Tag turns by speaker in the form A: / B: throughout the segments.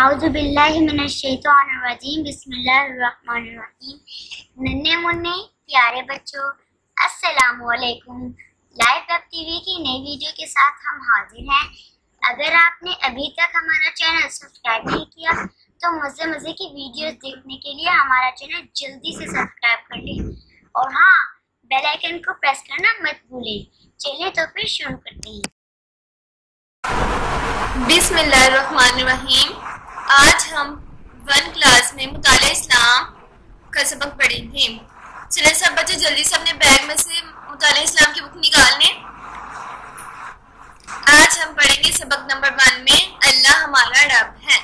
A: आउज़ुबिल्लाहि मिनश्शैतानिर्रजीम बिस्मिल्लाहिर्रहमानिर्रहीम। नन्हे मुन्ने प्यारे बच्चों, अस्सलामुअलैकुम। लाइव वेब टीवी की नई वीडियो के साथ हम हाजिर हैं। अगर आपने अभी तक हमारा चैनल सब्सक्राइब नहीं किया तो मज़े की वीडियोस देखने के लिए हमारा चैनल जल्दी से सब्सक्राइब कर लें और हाँ, बेल आइकन को प्रेस करना मत भूलें। चलिए तो फिर शुरू करते हैं।
B: बिस्मिल्लाहिर्रहमानिर्रहीम। आज हम 1 क्लास में मुताले इस्लाम का सबक पढ़ेंगे। चलिए सब बच्चे जल्दी से अपने बैग में से मुताले इस्लाम की बुक निकाल लें। आज हम पढ़ेंगे सबक नंबर 1 में अल्लाह हमारा रब है।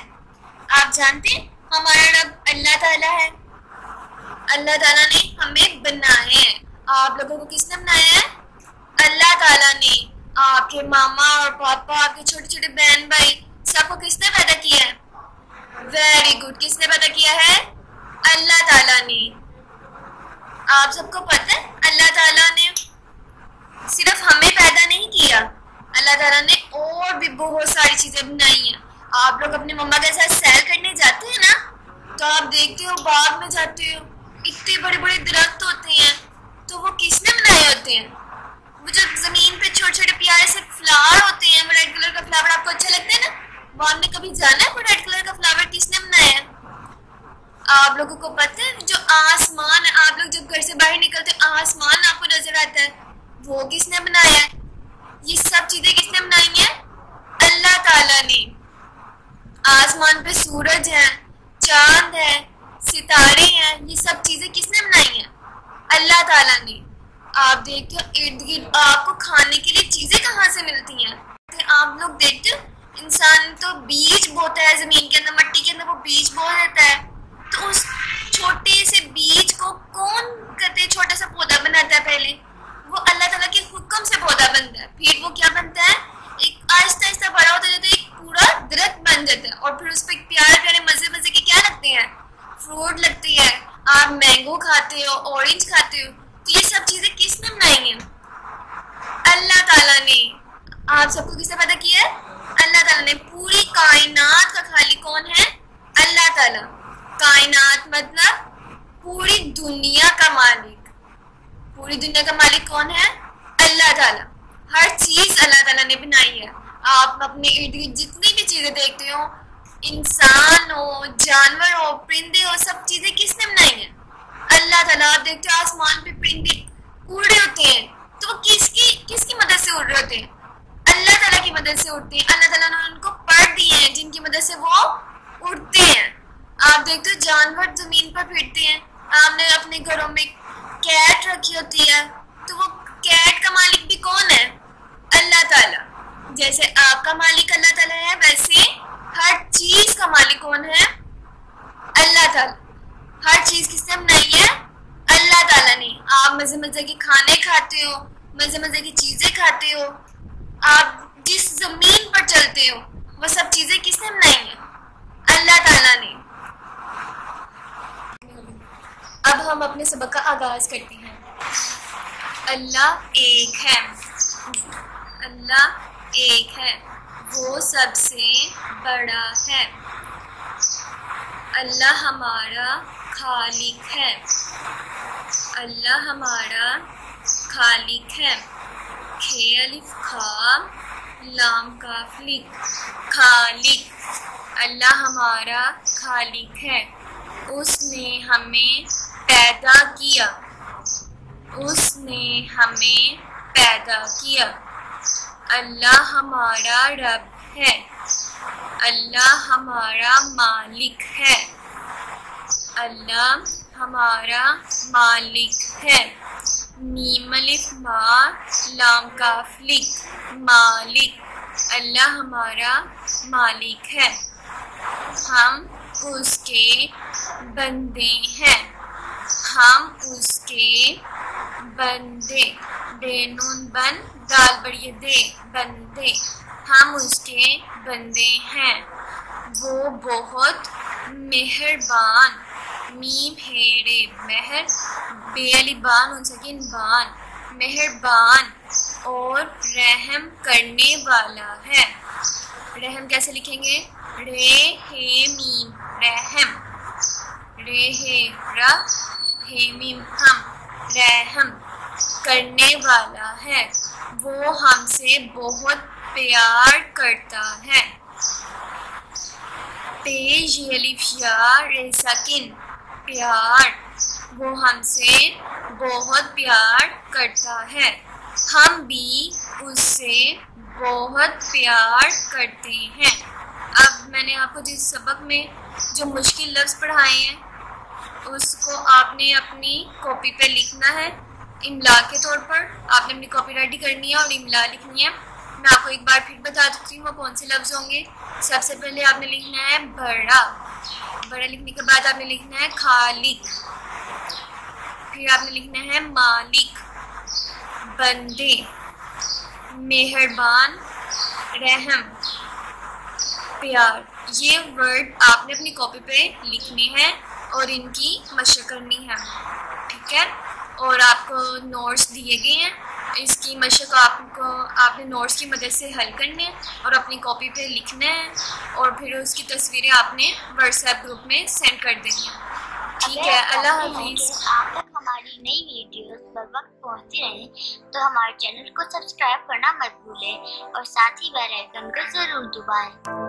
B: आप जानते हैं हमारा रब अल्लाह ताला है। अल्लाह ताला ने हमें बनाया है। आप लोगों को किसने बनाया है? अल्लाह ताला ने। आपके मामा और पापा, आपके छोटे छोटे बहन भाई, सबको किसने पैदा किया है? Very good. किसने पैदा किया है? अल्लाह ताला ने। आप सबको पता है अल्लाह ताला ने सिर्फ हमें पैदा नहीं किया, अल्लाह ताला ने और भी बहुत सारी चीजें बनाई हैं। आप लोग अपने मम्मा के साथ सैर करने जाते हैं ना, तो आप देखते हो बाग में जाते हो, इतने बड़े बड़े दरख्त होते हैं, तो वो किसने बनाए होते हैं? वो जो जमीन पे छोटे छोटे प्यारे से फ्लावर होते हैं, वो रेड कलर का फ्लावर आपको अच्छा लगता है ना? वो आपने कभी जाना है वो रेड कलर का फ्लावर किसने बनाया है? आप लोगों को पता है जो आसमान है, आप लोग जब घर से बाहर निकलते हैं आसमान आपको नजर आता है, वो किसने बनाया है? ये सब चीजें किसने बनाई है? अल्लाह ताला ने। आसमान पे सूरज है, चांद है, सितारे हैं, ये सब चीजें किसने बनाई है? अल्लाह ताला ने। आप देखते हो इर्द गिर्द आपको खाने के लिए चीजें कहाँ से मिलती हैं? आप लोग देखते हो इंसान तो बीज बोता है जमीन के अंदर, मट्टी के अंदर वो बीज बो देता है, तो उस छोटे से बीज को कौन कहते हैं छोटा सा पौधा बनाता है? पहले वो अल्लाह ताला के हुक्म से पौधा बनता है, फिर वो क्या बनता है? एक आहिस्ता आहिस्ता बड़ा होता जाता है, एक पूरा दरख्त बन जाता है, और फिर उस पर प्यारे प्यारे मजे के क्या लगते हैं? फ्रूट लगती है। आप मैंगो खाते हो, ऑरेंज खाते हो, तो ये सब चीजें किसने बनाई हैं? अल्लाह ताला ने। आप सबको किसने पैदा किया है? अल्लाह ताला ने। पूरी कायनात का खालिक कौन है? अल्लाह ताला। कायनात मतलब पूरी दुनिया का मालिक। पूरी दुनिया का मालिक कौन है? अल्लाह ताला। हर चीज अल्लाह ताला ने बनाई है। आप अपने इर्द गिर्द जितनी भी चीजें देखते हो, इंसान हो, जानवर हो, परिंदे हो, सब चीजें किसने बनाई है? अल्लाह ताला। आप देखते हो आसमान पे परिंदे उड़ रहे होते हैं, तो वो किसकी मदद से उड़ रहे होते हैं? अल्लाह ताला की मदद से उड़ते हैं। अल्लाह ताला ने उनको पर दिए हैं जिनकी मदद से वो उड़ते हैं। आप देखते हो जानवर जमीन पर फिरते हैं। आपने अपने घरों में कैट रखी होती है, तो वो कैट का मालिक भी कौन है? अल्लाह ताला। जैसे आपका मालिक अल्लाह ताला है, वैसे हर चीज का मालिक कौन है? अल्लाह ताला। हर चीज किसने बनाई है? अल्लाह ताला ने। आप मजे के खाने खाते हो, मजे की चीजें खाते हो, आप जिस जमीन पर चलते हो, वो सब चीजें किसने बनाई है? अल्लाह ताला ने। अब हम अपने सबक का आगाज करते हैं। अल्लाह एक है। अल्लाह एक है, वो सबसे बड़ा है। अल्लाह हमारा खालिक है। अल्लाह हमारा खालिक है। खे अलिफ खा लाम काफ लिक, खालिक। अल्लाह हमारा खालिक है। उसने हमें पैदा किया। उसने हमें पैदा किया। अल्लाह हमारा रब है। अल्लाह हमारा मालिक है। अल्लाह हमारा मालिक है। मीम अलिफ मा लाम काफ लिक, मालिक। अल्लाह हमारा मालिक है। हम उसके बंदे हैं। हम उसके बंदे। बेनून बन दाल बड़िए दे, बंदे। हम उसके बंदे हैं। वो बहुत मेहरबान। मीम हेरे मेहर, बेअलिबान उन सकिन बान, मेहरबान और रहम करने वाला है। रहम कैसे लिखेंगे? रे हेम मीम रहम, रेहे र हे मीम हम, रहम करने वाला है, वो हमसे बहुत प्यार करता है। पेश अलिफ या रे साकिन प्यार, वो हमसे बहुत प्यार करता है, हम भी उससे बहुत प्यार करते हैं। अब मैंने आपको जिस सबक में जो मुश्किल लफ्ज़ पढ़ाए हैं उसको आपने अपनी कॉपी पे लिखना है। इमला के तौर पर आपने अपनी कॉपी रेडी करनी है और इमला लिखनी है। मैं आपको एक बार फिर बता देती हूँ वो कौन से लफ्ज़ होंगे। सबसे पहले आपने लिखना है बड़ा, बड़ा लिखने के बाद आपने लिखना है खालिक, फिर आपने लिखना है मालिक, बंदे, मेहरबान, रहम, प्यार। ये वर्ड आपने अपनी कॉपी पे लिखने हैं और इनकी मशक करनी है, ठीक है। और आपको नोट्स दिए गए हैं, इसकी मशक आपने नोट्स की मदद से हल करने हैं और अपनी कॉपी पे लिखना है और फिर उसकी तस्वीरें आपने व्हाट्सएप ग्रुप में सेंड कर देनी है, ठीक है। अल्लाह हाफिज़।
A: आप तक हमारी नई वीडियोस बर वक्त पहुंचती रहे तो हमारे चैनल को सब्सक्राइब करना मत भूलें और साथ ही बेल आइकन को जरूर दबाएं।